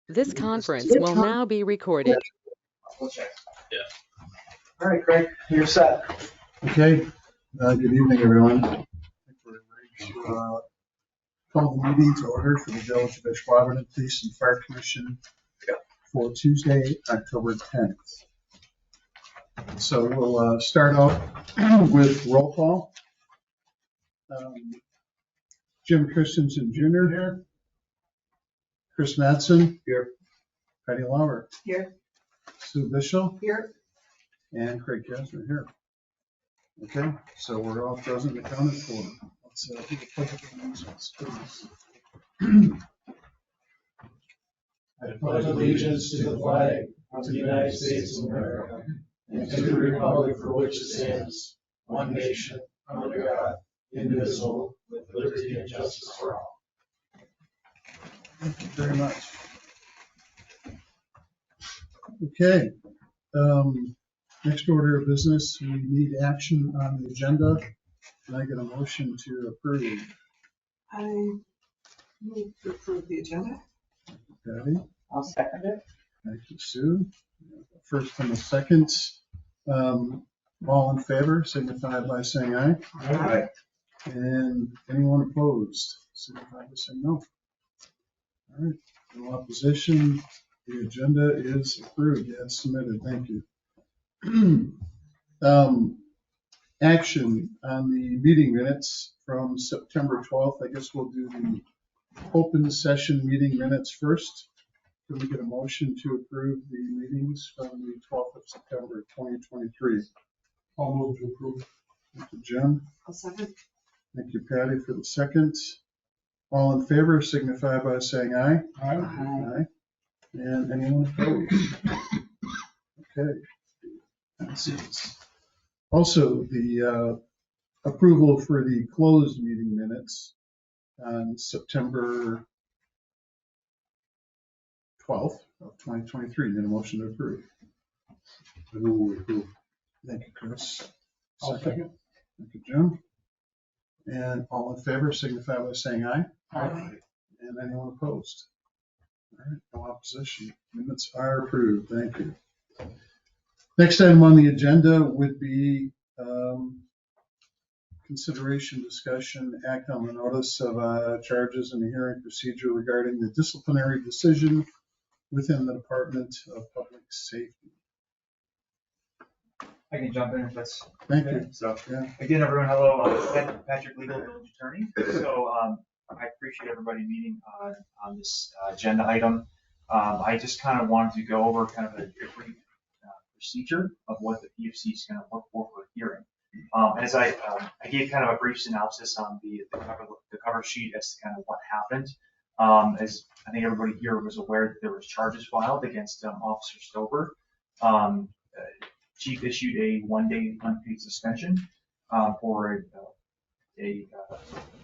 This conference will now be recorded. We'll check. Yeah. All right, Craig, you're set. Okay. Good evening, everyone. I think we're ready to call the meeting to order for the Village of Ashwaubenon Police and Fire Commission for Tuesday, October 10th. So we'll start out with roll call. Jim Christensen Jr. here. Chris Madsen. Here. Patty Lauer. Here. Sue Bishop. Here. And Craig Kasner here. Okay, so we're all present and accounted for. Let's do the pledge of allegiance, please. I pledge allegiance to the flag of the United States of America and to the republic for which it stands, one nation, under God, indivisible, with liberty and justice for all. Thank you very much. Okay, next order of business, we need action on the agenda. Can I get a motion to approve? I move to approve the agenda. Patty? I'll second it. Thank you, Sue. First and a second. All in favor, signify by saying aye. Aye. And anyone opposed, signify by saying no. All right, no opposition. The agenda is approved as submitted. Thank you. Action on the meeting minutes from September 12th. I guess we'll do the open session meeting minutes first. Can we get a motion to approve the meetings from the 12th of September 2023? I'll move to approve. Thank you, Jim. I'll second. Thank you, Patty, for the second. All in favor signify by saying aye. Aye. Aye. And anyone opposed? Okay. Passes. Also, the approval for the closed meeting minutes on September 12th of 2023. Need a motion to approve. I move we approve. Thank you, Chris. Second. Thank you, Jim. And all in favor signify by saying aye. Aye. And anyone opposed? All right, no opposition. Minutes are approved. Thank you. Next item on the agenda would be consideration, discussion, act on the notice of charges and the hearing procedure regarding the disciplinary decision within the Department of Public Safety. I can jump in if that's Thank okay. you. So Yeah. again, everyone, hello. I'm Patrick, legal village attorney. So I appreciate everybody meeting on this agenda item. I just kind of wanted to go over kind of a brief procedure of what the PFC is going to look for a hearing. As I gave kind of a brief synopsis on the cover sheet as to kind of what happened. As I think everybody here was aware that there was charges filed against Officer Stover. Chief issued a one-day unpaid suspension for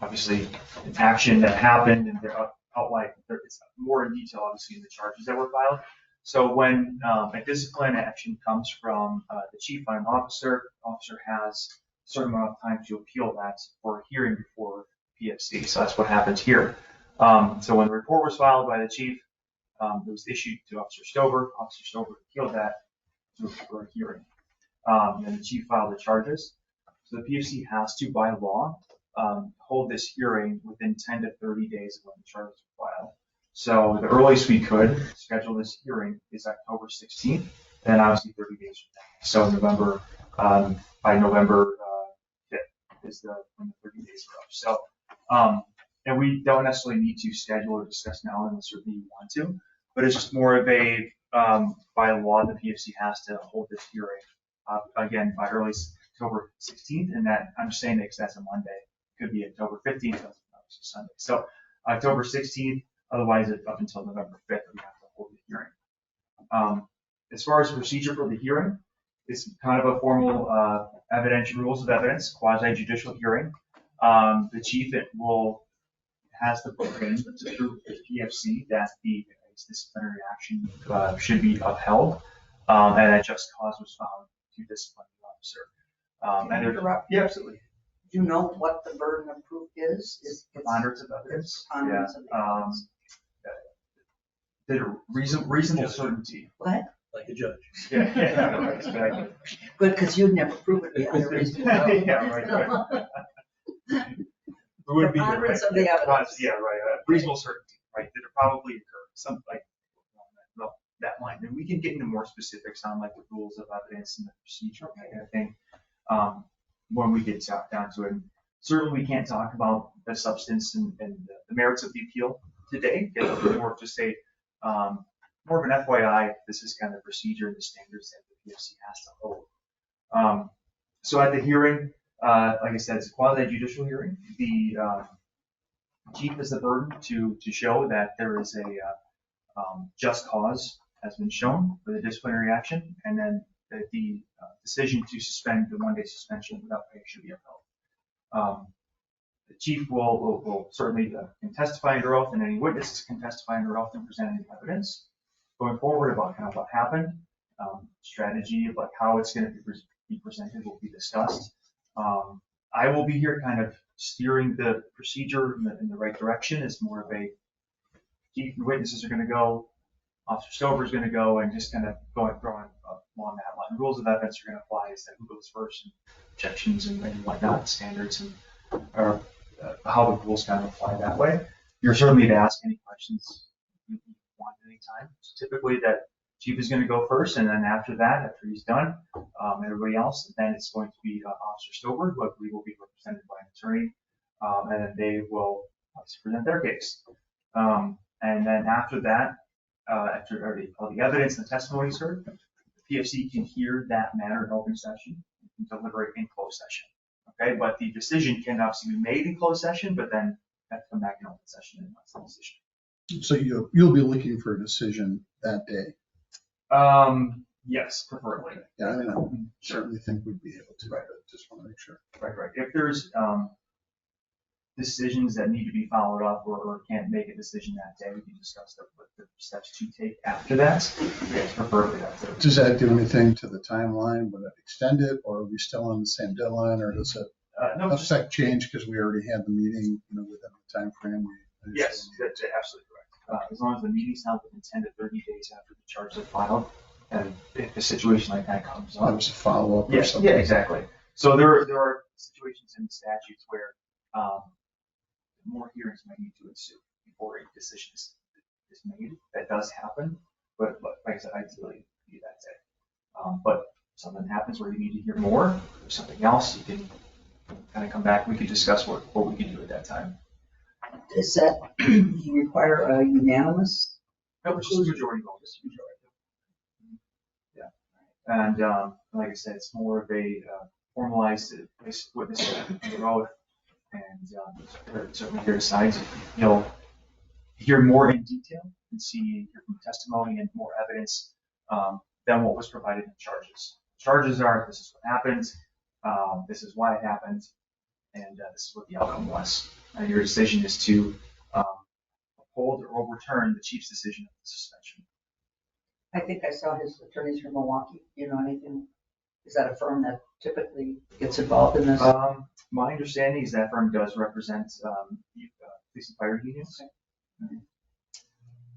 obviously an action that happened, and they're outlined. It's more in detail, obviously, in the charges that were filed. So when a discipline action comes from the chief on an officer has a certain amount of time to appeal that for a hearing before PFC. So that's what happens here. So when the report was filed by the chief, it was issued to Officer Stover. Officer Stover appealed that for a hearing. And the chief filed the charges. So the PFC has to, by law, hold this hearing within 10 to 30 days of when the charges were filed. So the earliest we could schedule this hearing is October 16th, and obviously 30 days from now. So November, by November 5th is when the 30 days are up. So, and we don't necessarily need to schedule or discuss now unless you want to, but it's just more of a, by law, the PFC has to hold this hearing, again, by earliest October 16th, and that, I'm just saying that because that's a Monday. It could be October 15th, that's Sunday. So October 16th, otherwise up until November 5th, we have to hold the hearing. As far as the procedure for the hearing, it's kind of a formal rules of evidence, quasi-judicial hearing. The chief has the burden to prove to the PFC that the disciplinary action should be upheld, and that just cause was found to discipline the officer. Can I interrupt? Yeah, absolutely. Do you know what the burden of proof is? Preponderance of evidence. Preponderance of evidence. Did a reasonable certainty. What? Like a judge. Yeah, exactly. Good, because you'd never prove it beyond a reasonable doubt. Yeah, right. It would be, Preponderance right, of the evidence. Yeah, right, reasonable certainty, right, that it probably occurred, something like along that line. And we can get into more specifics on like the rules of evidence and the procedure, kind of thing, when we get down to it. And certainly we can't talk about the substance and the merits of the appeal today. It's more of just more of an FYI, this is kind of procedure and the standards that the PFC has to hold. So at the hearing, like I said, it's a quasi-judicial hearing. The chief has the burden to show that there is a just cause has been shown for the disciplinary action, and then that the decision to suspend the one-day suspension without pay should be upheld. The chief will certainly can testify under oath, and any witnesses can testify under oath and present any evidence going forward about kind of what happened. Strategy of like how it's going to be presented will be discussed. I will be here kind of steering the procedure in the right direction. It's more of a chief and witnesses are going to go, Officer Stover is going to go, and just kind of throwing along that line. Rules of evidence are going to apply as to who goes first, and objections and whatnot, standards, and how the rules kind of apply that way. You're certainly to ask any questions you want at any time. So typically that chief is going to go first, and then after that, after he's done, everybody else, then it's going to be Officer Stover, who I believe will be represented by an attorney, and then they will present their case. And then after that, after all the evidence and the testimony is heard, the PFC can hear that matter in open session and can deliberate in closed session. Okay, but the decision can obviously be made in closed session, but then have to come back in open session and that's the decision. So you'll be looking for a decision that day? Yes, preferably. Yeah, I mean, I certainly think we'd be able to, but just want to make sure. Right. If there's decisions that need to be followed up or can't make a decision that day, we can discuss what the steps to take after that. Yes, preferably that too. Does that do anything to the timeline? Would it extend it, or are we still on the same deadline, or does it affect change because we already had the meeting, within the time frame? Yes, that's absolutely correct. As long as the meeting's held within 10 to 30 days after the charges are filed, and if a situation like that comes up. That was a follow-up or Yes, something? yeah, exactly. So there are situations in the statutes where more hearings might need to ensue before a decision is made. That does happen, but like I said, ideally be that day. But something happens where you need to hear more, or something else, you can kind of come back. We could discuss what we can do at that time. Does that require a unanimous? No, it's just a majority vote. Yeah. And like I said, it's more of a formalized witness under oath, and certainly hear sides. You'll hear more in detail and hear from testimony and more evidence than what was provided in the charges. Charges are, this is what happened, this is why it happened, and this is what the outcome was. And your decision is to uphold or overturn the chief's decision of the suspension. I think I saw his attorneys from Milwaukee. Do you know anything? Is that a firm that typically gets involved in this? My understanding is that firm does represent police and fire unions. Okay.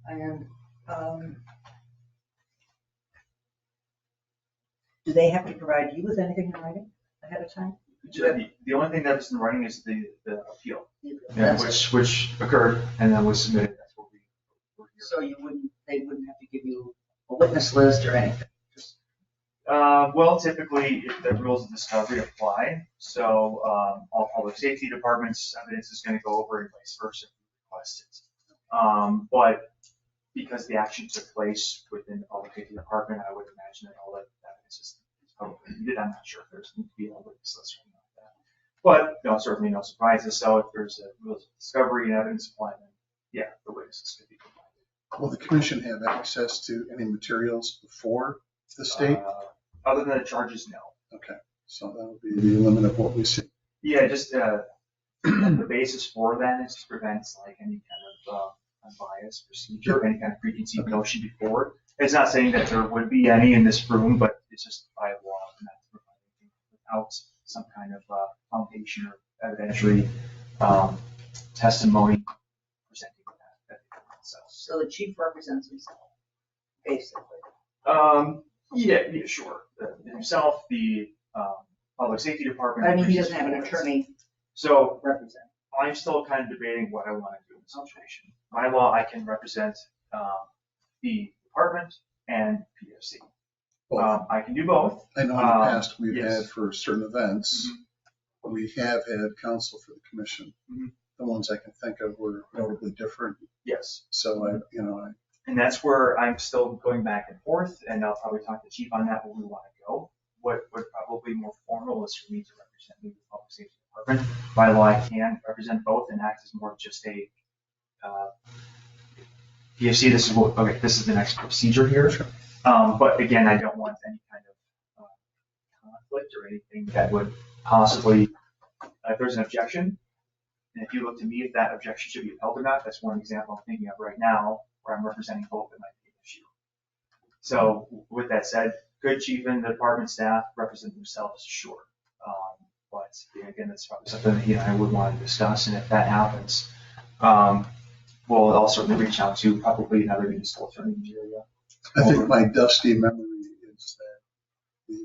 And do they have to provide you with anything in writing ahead of time? The only thing that was in writing is the appeal, That's- which occurred and then was submitted. That's what we were here. So they wouldn't have to give you a witness list or anything? Well, typically, if the rules of discovery apply, so all public safety departments, evidence is going to go over and vice versa if requested. But because the action took place within the public safety department, I would imagine that all that evidence is probably needed. I'm not sure if there's going to be a witness list or anything like that. But certainly no surprises. So if there's a rules of discovery and evidence apply, then yeah, the witnesses could be provided. Will the commission have access to any materials before the state? Other than the charges, no. Okay, so that would be the limit of what we see. Yeah, just the basis for that is to prevent like any kind of unbiased procedure, any kind of preconceived notion before. It's not saying that there would be any in this room, but it's just by law not to provide anything without some kind of foundation or evidentiary testimony presenting that. So the chief represents himself, basically. Yeah, sure. Himself, the public safety department. I mean, he doesn't have an attorney So represent. I'm still kind of debating what I want to do in this situation. By law, I can represent the department and PFC. I can do both. I know in the past we've yes. had for certain events, we have had counsel for the commission. Mhm. The ones I can think of were notably different. Yes. So And that's where I'm still going back and forth, and I'll probably talk to the chief on that, where we want to go. What would probably more formal is for me to represent the public safety department. By law, I can represent both and act as more of just a PFC. This is the next procedure here. Sure. But again, I don't want any kind of conflict or anything that would possibly, if there's an objection, and if you look to me if that objection should be upheld or not, that's one example I'm thinking of right now where I'm representing both, it might be an issue. So with that said, could chief and the department staff represent themselves? Sure. But again, that's probably something that I would want to discuss, and if that happens, we'll certainly reach out to probably another municipal attorney in the area. I think my dusty memory is that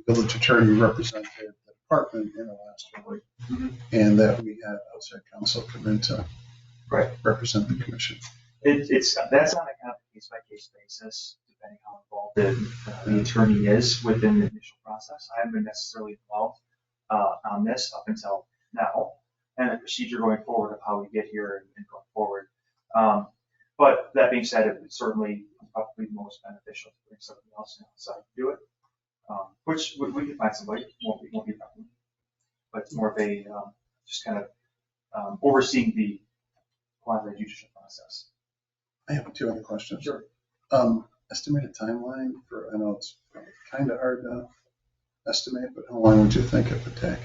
the village attorney represented the department in Ashwaubenon, and that we had outside counsel come in to represent the commission. That's on a kind of case by case basis, depending how involved the attorney is within the initial process. I haven't been necessarily involved on this up until now, and the procedure going forward of how we get here and going forward. But that being said, it would certainly probably most beneficial to bring somebody else outside to do it, which we can find somebody, won't be a problem. But it's more of a just kind of overseeing the quasi-judicial process. I have two other questions. Sure. Estimated timeline for, I know it's kind of hard to estimate, but how long would you think it would take?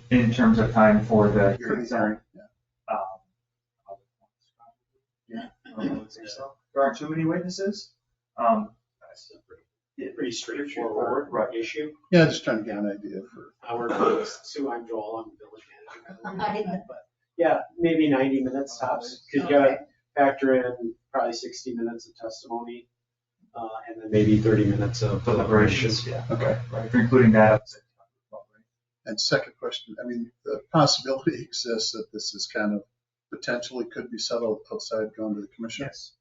In terms of time for the hearing, hearing? I would say so. There aren't too many witnesses. That's a pretty straightforward Right. issue. Yeah, just trying to get an idea for. Our Sue, I'm Joel, I'm the village manager. But yeah, maybe 90 minutes tops. Could you factor in probably 60 minutes of testimony, and then maybe 30 minutes of Deliberations, yeah. Okay. Right, including that. And second question, I mean, the possibility exists that this is kind of potentially could be settled outside going to the commission? Yes.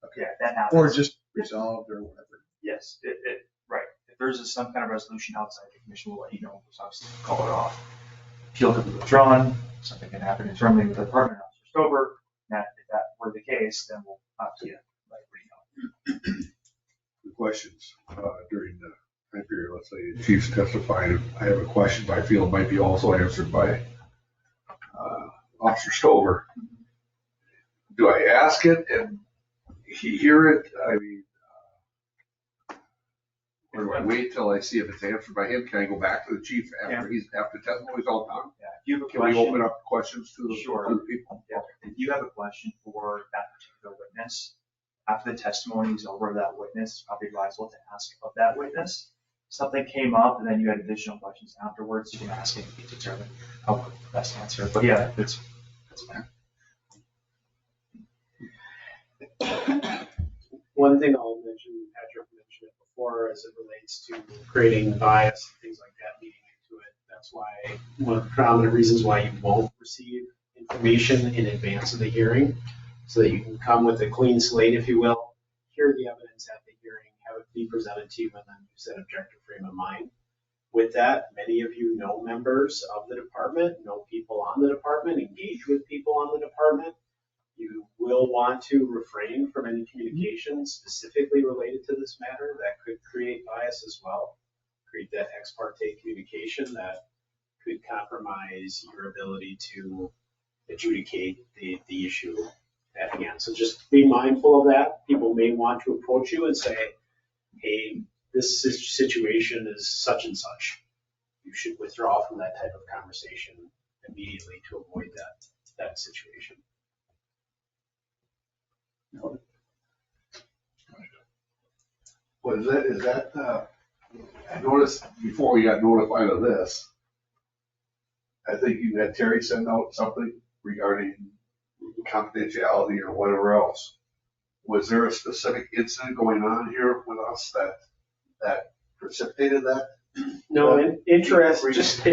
Okay. Yeah, that happens. Or just resolved or whatever. Yes, right. If there's some kind of resolution outside the commission, we'll let you know. We'll obviously call it off. Appeal could be withdrawn. Something can happen internally with the department, Officer Stover. If that were the case, then we'll have to let you know. The questions during the time period, let's say the chief's testified, I have a question, but I feel it might be also answered by Officer Stover. Do I ask it and he hear it? I mean, or do I wait till I see if it's answered by him? Can I go back to the chief after after testimony's all done? Yeah, if you have a Can we question, open up questions to the, Sure. to the people? Yeah, if you have a question for that particular witness, after the testimony is over, that witness, it's probably advisable to ask of that witness. Something came up and then you had additional questions afterwards, you can ask it to determine how best to answer it. But yeah, that's fine. One thing I'll mention, Patrick mentioned it before, as it relates to creating bias and things like that leading into it. That's why one of the prominent reasons why you won't receive information in advance of the hearing, so that you can come with a clean slate, if you will, hear the evidence at the hearing, have it be presented to you, and then use that objective frame of mind. With that, many of you know members of the department, know people on the department, engage with people on the department. You will want to refrain from any communication specifically related to this matter that could create bias as well. Create that ex parte communication that could compromise your ability to adjudicate the issue at hand. So just be mindful of that. People may want to approach you and say, hey, this situation is such and such. You should withdraw from that type of conversation immediately to avoid that situation. What is that, I noticed before we got notified of this, I think you had Terry send out something regarding confidentiality or whatever else. was there a specific incident going on here with us that precipitated that? No, it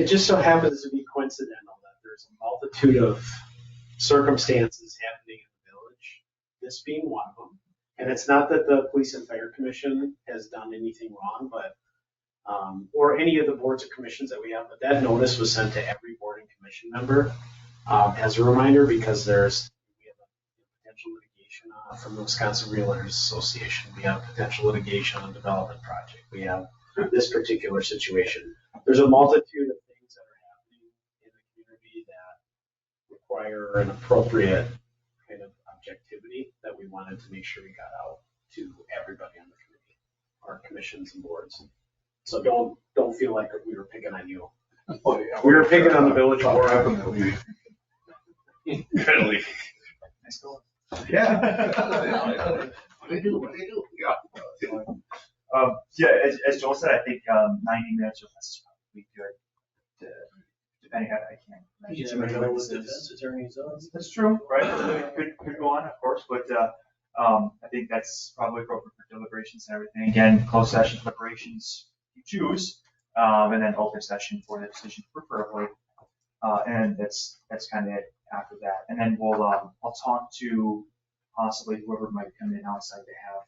just so happens to be coincidental that there's a multitude of circumstances happening in the village, this being one of them. And it's not that the Police and Fire Commission has done anything wrong, but, or any of the boards or commissions that we have, but that notice was sent to every board and commission member as a reminder, because we have a potential litigation from the Wisconsin Realtors Association. We have potential litigation on development project. We have this particular situation. There's a multitude of things that are happening in the community that require an appropriate kind of objectivity that we wanted to make sure we got out to everybody on the committee, our commissions and boards. So don't feel like we were picking on you. Oh, yeah. We were picking on the village What board. happened that we really? Nice going. Yeah. What do they do? Yeah. Yeah, as Joel said, I think 90 minutes or less is probably good, depending on, I can't imagine. That's true, right? Could go on, of course, but I think that's probably appropriate for deliberations and everything. Again, closed session preparations you choose, and then open session for the decision preferably. And that's kind of it after that. And then I'll talk to possibly whoever might come in outside to have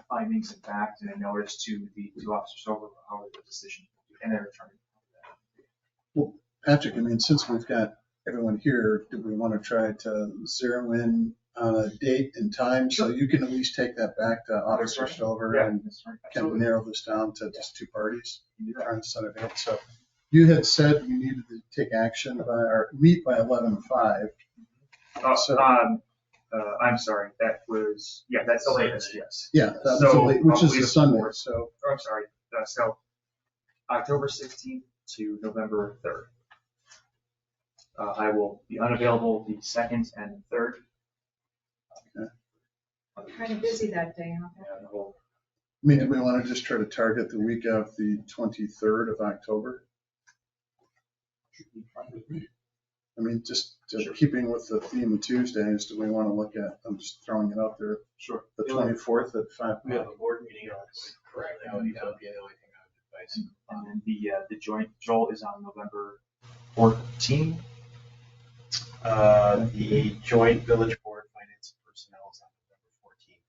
findings and facts and a notice to the two officers over how the decision and their attorney. Well, Patrick, I mean, since we've got everyone here, do we want to try to zero in on a date and time so you can at least take that back to Officer Stover and kind of narrow this down to just two parties? Trying to set a date. So you had said you needed to take action by or meet by 11:05. I'm sorry, that's the latest, yes. Yeah, that was the late, which is a Sunday. So I'm sorry, so October 16th to November 3rd. I will be unavailable the 2nd and 3rd. Kind of busy that day, huh? I mean, do we want to just try to target the week of the 23rd of October? I mean, just keeping with the theme of Tuesdays, do we want to look at, I'm just throwing it out there. Sure. The 24th at 5 We have o'clock. a board meeting on correct. That would be the only thing I would advise. And then the joint Joel is on November 14th. The joint village board finance and personnel is on November 14th.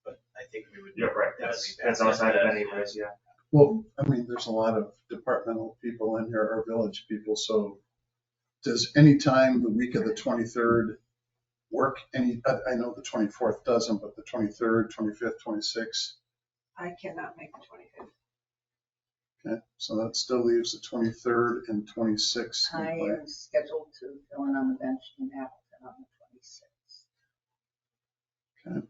But I think we would. Yeah, right. That's outside of anyways, yeah. Well, I mean, there's a lot of departmental people in here, or village people, so does any time the week of the 23rd work? I know the 24th doesn't, but the 23rd, 25th, 26th? I cannot make the 25th. Okay, so that still leaves the 23rd and 26th. I am scheduled to fill in on the bench in Appleton on the 26th. Okay.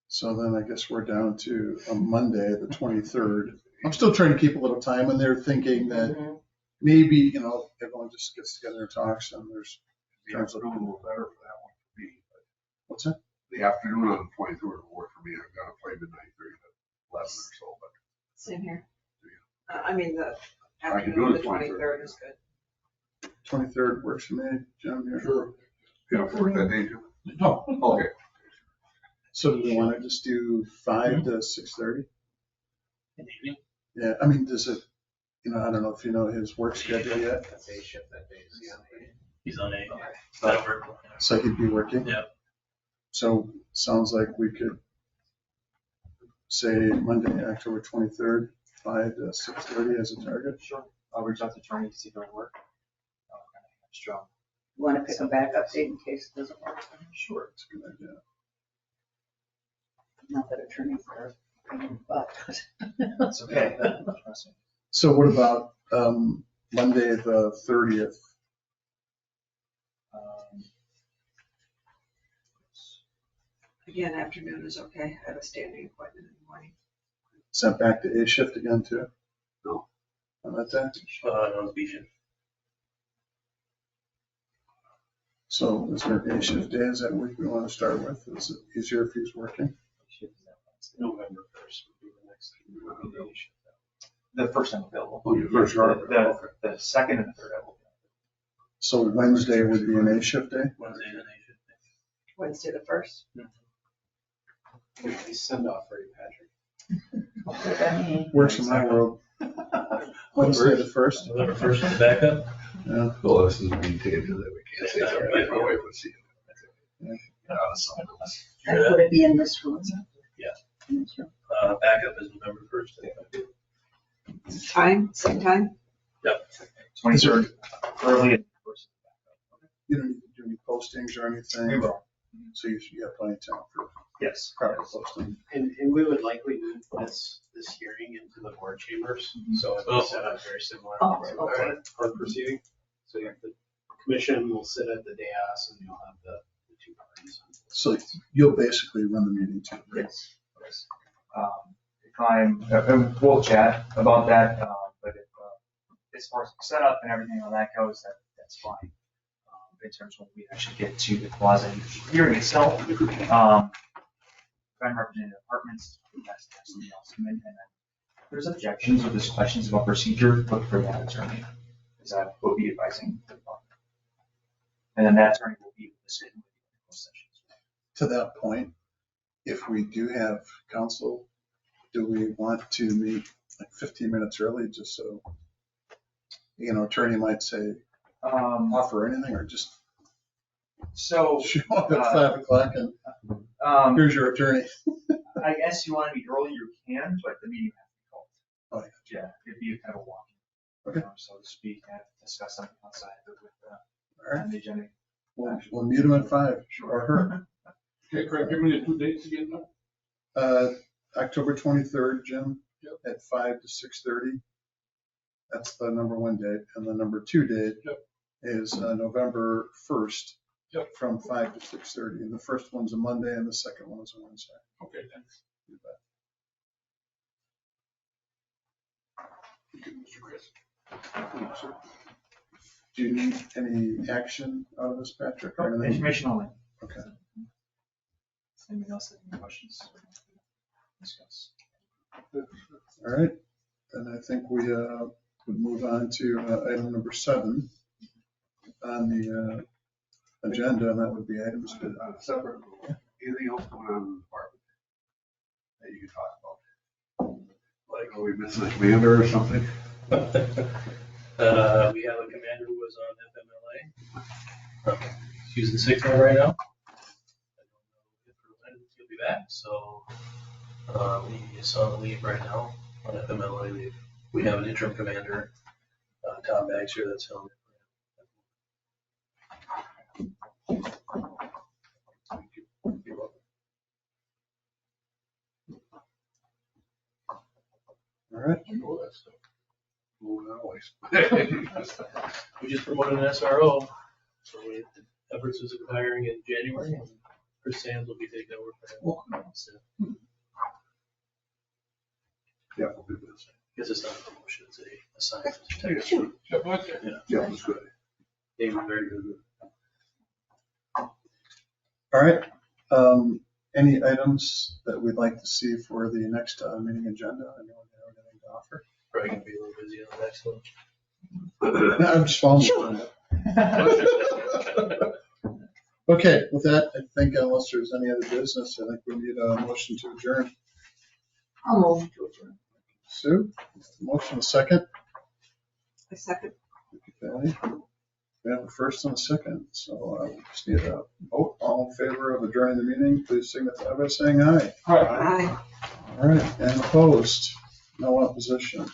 So then I guess we're down to a Monday, the 23rd. I'm still trying to keep a little time in there, thinking that maybe, everyone just gets together and talks, and there's The afternoon a little better for that one for me. But what's that? the afternoon on the 23rd will work for me. I've got to play midnight 30 to 11 or so, but Same here. I mean, the I can do afternoon, the the 23rd is good. 23rd works for me, Jim. Here. sure. You have to work that day too? No. Okay. So do we want to just do 5 to 6:30? Yeah, I mean, does it, I don't know if you know his work schedule yet, That's a shift that day. He's on A. That'll work. so he'd be working. Yeah. So sounds like we could say Monday, October 23rd, 5 to 6:30 as a target. Sure. I'll reach out to attorney to see if it'll work. Strong. You want to pick a backup date in case it doesn't work? Sure, it's a good idea. Not that attorneys are, but. That's okay. Trust me. So what about Monday, the 30th? Again, afternoon is okay. I have a standing appointment in the morning. Is that back to A shift again too? No. On that day? No, B shift. So is there A shift days that week we want to start with? Is it easier if he's working? November 1st would be the next. The first time available. Oh, you first are. Okay. The second and the third I will. So Wednesday would be an A shift day? Wednesday and A shift. Wednesday the 1st. Nice send off for you, Patrick. Works in my world. Wednesday the 1st. November 1st is the backup. Yeah. Well, this is being taped, that we can't say something. My wife would see it. And would it be in this room? Yeah. In this room. Backup is November 1st. Time, same time? 23rd, early and first. You don't need to do any postings or anything. We will. So you have plenty of time for Yes. proper posting. And we would likely move this hearing into the board chambers, so it'll be set up very similar to Oh, our court proceeding. So you have the commission will sit at the dais and you'll have the two parties. So you'll basically run the meeting too, right? Yes. If we'll chat about that, but if, as far as setup and everything on that goes, that's fine. In terms of when we actually get to the quasi hearing itself, if I'm representing departments, that's somebody else come in, and then if there's objections or there's questions about procedure, look for that attorney, because I will be advising the department. And then that attorney will be able to sit in the sessions. To that point, if we do have counsel, do we want to meet like 15 minutes early, just so, attorney might say, offer anything, or just So, show up at 5 o'clock and here's your attorney. I guess you want to be early, you can, but the meeting has to be called. Oh, yeah. Yeah, it'd be kind of a walk. Okay. So to speak, and discuss something outside of it with, All right. on the agenda. We'll meet him at 5, or her. Okay, Craig, give me the 2 dates again now. October 23rd, Jim, at 5 to 6:30. That's the number 1 date. And the number 2 date is November 1st from 5 to 6:30. And the first one's a Monday and the second one is a Wednesday. Okay, thanks. You bet. Okay, Mr. Chris. Do you need any action out of this, Patrick? or anything? Information only. Okay. Does anybody else have any questions? Discuss. All right. Then I think we would move on to item number 7 on the agenda, and that would be items to Separate, anything else going on in the department that you can talk about? Like, are we missing a commander or something? We have a commander who was on FMLA. He's using sick time right now. I don't know if or when he'll be back, so he is on leave right now on FMLA leave. We have an interim commander, Tom Baxter, that's filming. All right. I know that stuff. Moving always. We just promoted an SRO, so Everts is hiring in January, and Chris Sands will be taking over for him. So, Yeah, we'll do this. guess it's not a promotion, it's a assignment. Yeah, it was good. David, very good. All right. Any items that we'd like to see for the next meeting agenda? I know we have anything to offer. Probably gonna be a little busy on the next one. I'm just following. Okay, with that, I think unless there's any other business, I think we need a motion to adjourn. I'll move to adjourn. Sue, motion a second. A second. Okay. We have a first and a second, so we just need a vote. All in favor of adjourning the meeting, please signify by saying aye. Aye. All right, and opposed? No opposition.